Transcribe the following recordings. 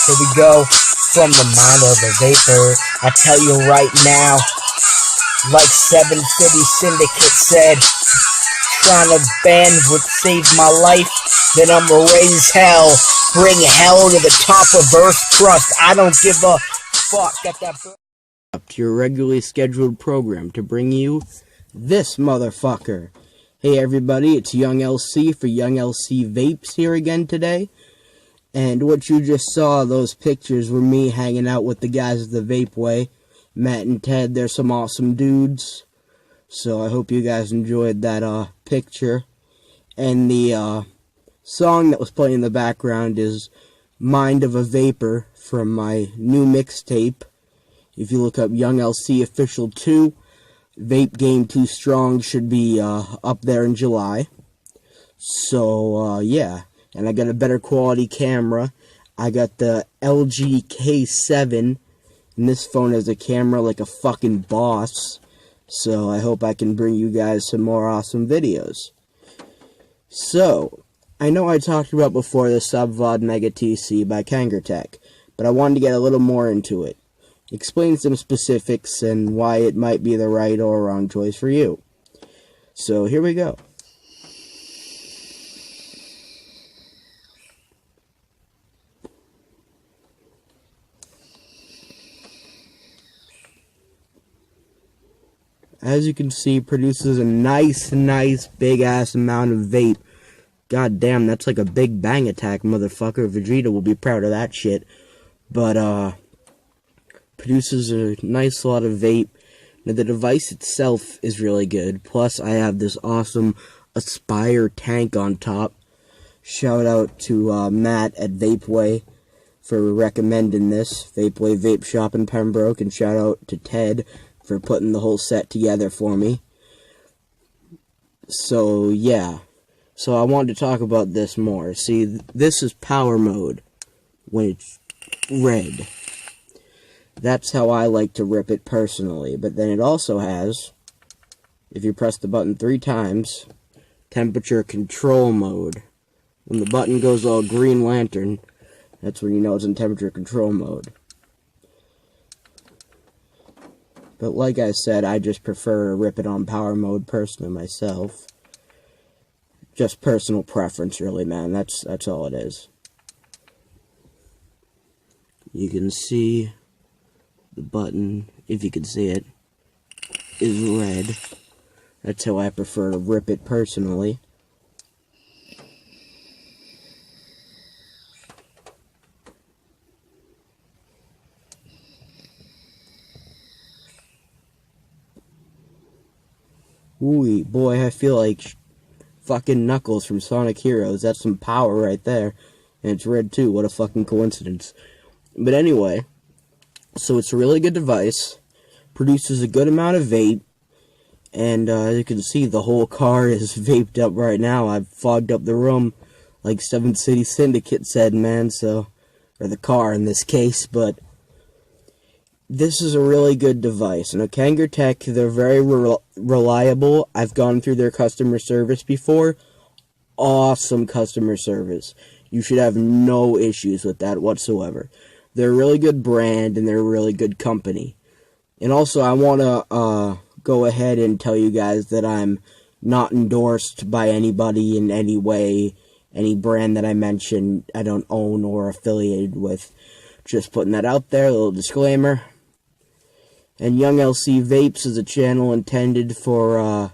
Here we go, from the mind of a vapor. I tell you right now, like 7 City Syndicate said, trying to ban what saved my life, then I'ma raise hell, bring hell to the top of Earth crust. I don't give a fuck. Got that up to your regularly scheduled program to bring you this motherfucker. Hey everybody, it's YongLC for YongLCVapes here again today. And what you just saw, those pictures were me hanging out with the guys at the Vape Way. Matt and Ted, they're some awesome dudes. So I hope you guys enjoyed that picture. And the song that was playing in the background is Mind of a Vapor from my new mixtape. If you look up YongLC Official 2, Vape Game Too Strong should be up there in July. So, yeah. And I got a better quality camera. I got the LG K7. And this phone has a camera like a fucking boss. So I hope I can bring you guys some more awesome videos. So, I know I talked about before the Subvod Mega TC by Kanger Tech, but I wanted to get a little more into it. Explain some specifics and why it might be the right or wrong choice for you. So here we go. As you can see, produces a nice big ass amount of vape. God damn, that's like a big bang attack, motherfucker. Vegeta will be proud of that shit. But, produces a nice lot of vape. Now, the device itself is really good. Plus, I have this awesome Aspire tank on top. Shout out to Matt at Vapeway for recommending this. Vapeway Vape Shop in Pembroke. And shout out to Ted for putting the whole set together for me. So, yeah. So, I wanted to talk about this more. See, this is power mode when it's red. That's how I like to rip it personally. But then it also has, if you press the button 3 times, temperature control mode. When the button goes all green lantern, that's when you know it's in temperature control mode. But like I said, I just prefer to rip it on power mode personally myself. Just personal preference, really, man. That's all it is. You can see the button, if you can see it, is red. That's how I prefer to rip it personally. Ooh, boy, I feel like fucking Knuckles from Sonic Heroes. That's some power right there. And it's red too. What a fucking coincidence. But anyway, so it's a really good device. Produces a good amount of vape. And as you can see, the whole car is vaped up right now. I've fogged up the room, like 7 City Syndicate said, man. So, or the car in this case, but this is a really good device. And Kanger Tech, they're very reliable. I've gone through their customer service before. Awesome customer service. You should have no issues with that whatsoever. They're a really good brand, and they're a really good company. And also, I want to go ahead and tell you guys that I'm not endorsed by anybody in any way. Any brand that I mentioned, I don't own or affiliated with. Just putting that out there, a little disclaimer. And YongLCVapes is a channel intended for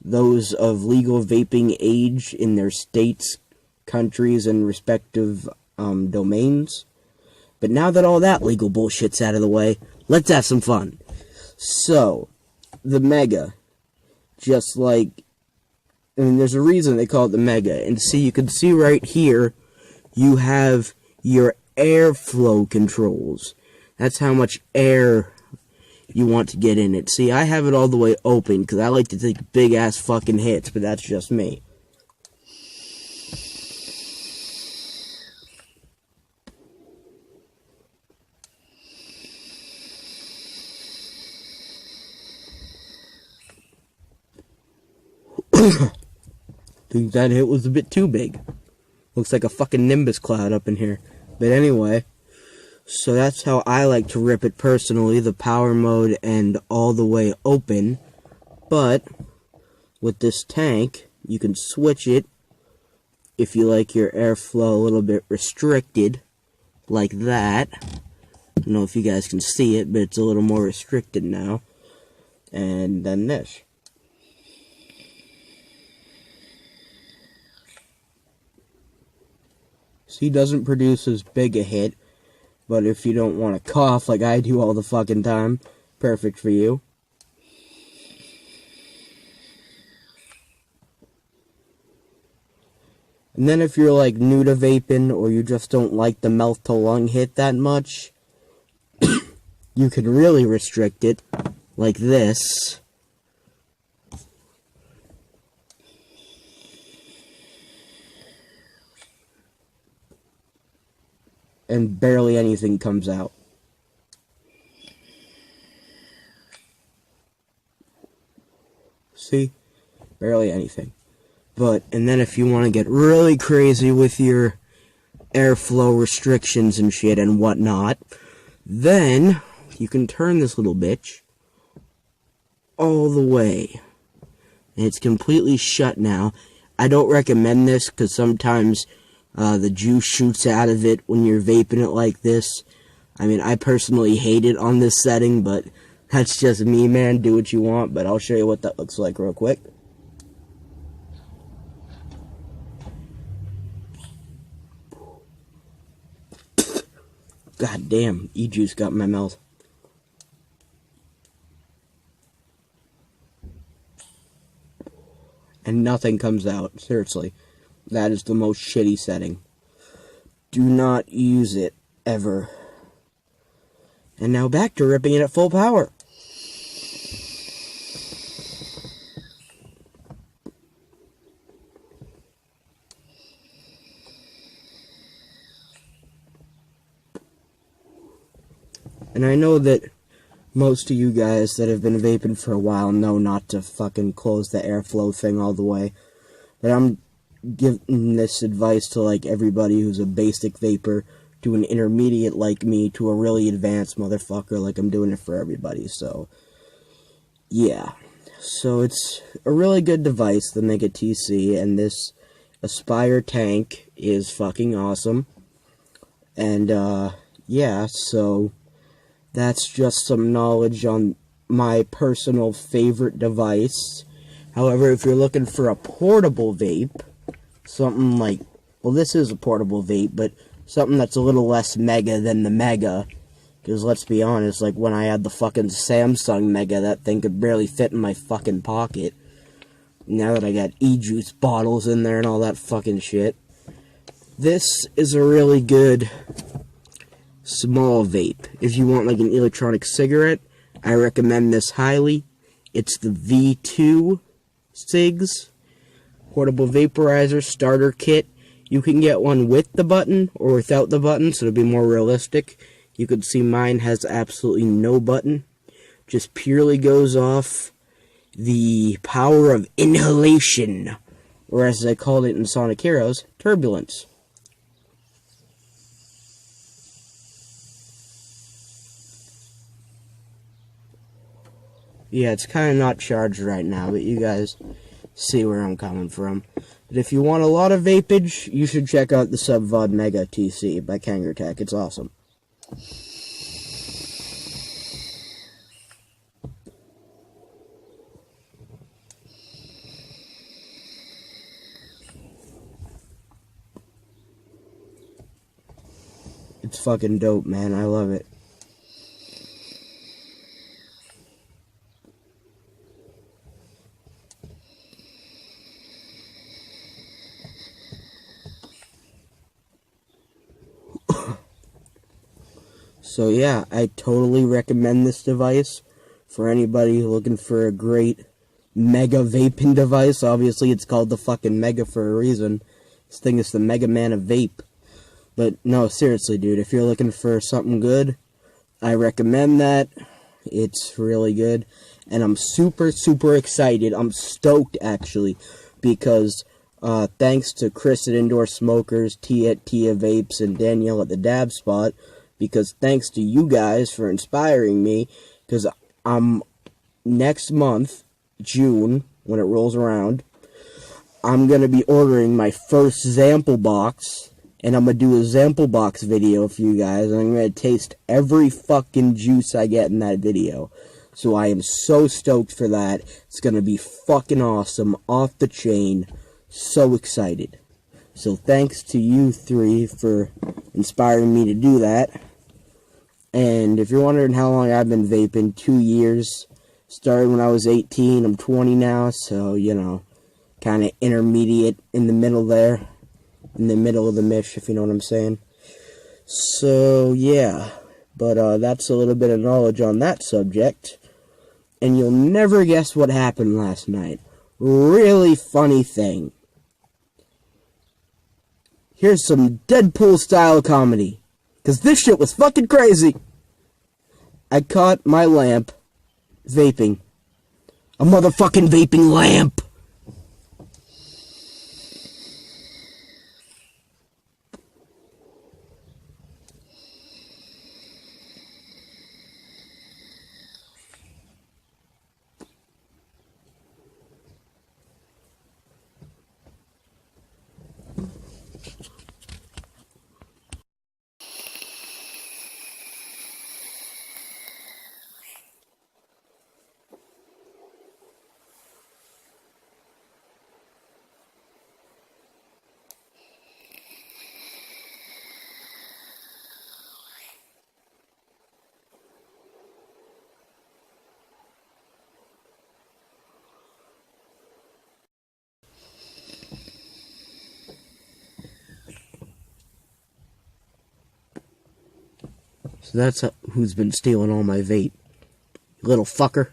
those of legal vaping age in their states, countries, and respective domains. But now that all that legal bullshit's out of the way, let's have some fun. So, the Mega, just like, I mean, there's a reason they call it the Mega. And see, you can see right here, you have your airflow controls. That's how much air you want to get in it. See, I have it all the way open because I like to take big ass fucking hits, but that's just me. Think that hit was a bit too big. Looks like a fucking Nimbus cloud up in here. But anyway, So that's how I like to rip it personally, the power mode and all the way open. But with this tank, you can switch it if you like your airflow a little bit restricted, like that. I don't know if you guys can see it, but it's a little more restricted now. And then this. See, doesn't produce as big a hit, but if you don't want to cough like I do all the fucking time, perfect for you. And then if you're like new to vaping, or you just don't like the mouth to lung hit that much, you can really restrict it like this. And barely anything comes out. See? Barely anything. And then if you want to get really crazy with your airflow restrictions and shit and whatnot, then you can turn this little bitch all the way. And it's completely shut now. I don't recommend this because sometimes the juice shoots out of it when you're vaping it like this. I mean, I personally hate it on this setting, but that's just me, man. Do what you want, but I'll show you what that looks like real quick. God damn, e-juice got in my mouth. And nothing comes out. Seriously. That is the most shitty setting. Do not use it, ever. And now back to ripping it at full power. And I know that most of you guys that have been vaping for a while know not to fucking close the airflow thing all the way. But I'm giving this advice to like everybody who's a basic vapor, to an intermediate like me, to a really advanced motherfucker. Like, I'm doing it for everybody. So yeah, so it's a really good device, the Mega TC, and this Aspire tank is fucking awesome. And yeah, so that's just some knowledge on my personal favorite device. However, if you're looking for a portable vape, something like, well, this is a portable vape, but something that's a little less mega than the Mega, because let's be honest, like, when I had the fucking Samsung Mega, that thing could barely fit in my fucking pocket. Now that I got e-juice bottles in there and all that fucking shit, this is a really good small vape. If you want like an electronic cigarette, I recommend this highly. It's the V2 Cigs portable vaporizer starter kit. You can get one with the button or without the button, so it'll be more realistic. You can see mine has absolutely no button. Just purely goes off the power of inhalation, or as I called it in Sonic Heroes, turbulence. Yeah, it's kind of not charged right now, but you guys see where I'm coming from. But if you want a lot of vapage, you should check out the Subvod Mega TC by Kanger Tech. It's awesome. It's fucking dope, man. I love it. So yeah, I totally recommend this device for anybody looking for a great mega vaping device. Obviously, it's called the fucking Mega for a reason. This thing is the Mega Man of vape. But no, seriously, dude, if you're looking for something good, I recommend that. It's really good. And I'm super, super excited. I'm stoked, actually, because thanks to Chris at Indoor Smokers, Tia at YongLCVapes, and Danielle at the Dab Spot, because thanks to you guys for inspiring me, because next month, June, when it rolls around, I'm going to be ordering my first sample box, and I'm going to do a sample box video for you guys, and I'm going to taste every fucking juice I get in that video. So I am so stoked for that. It's going to be fucking awesome, off the chain, so excited. So thanks to you three for inspiring me to do that. And if you're wondering how long I've been vaping, 2 years. Started when I was 18, I'm 20 now, so, you know, kind of intermediate in the middle there. In the middle of the mish, if you know what I'm saying. So, yeah. But that's a little bit of knowledge on that subject. And you'll never guess what happened last night. Really funny thing. Here's some Deadpool-style comedy. Because this shit was fucking crazy. I caught my lamp vaping. A motherfucking vaping lamp. So that's who's been stealing all my vape. You little fucker.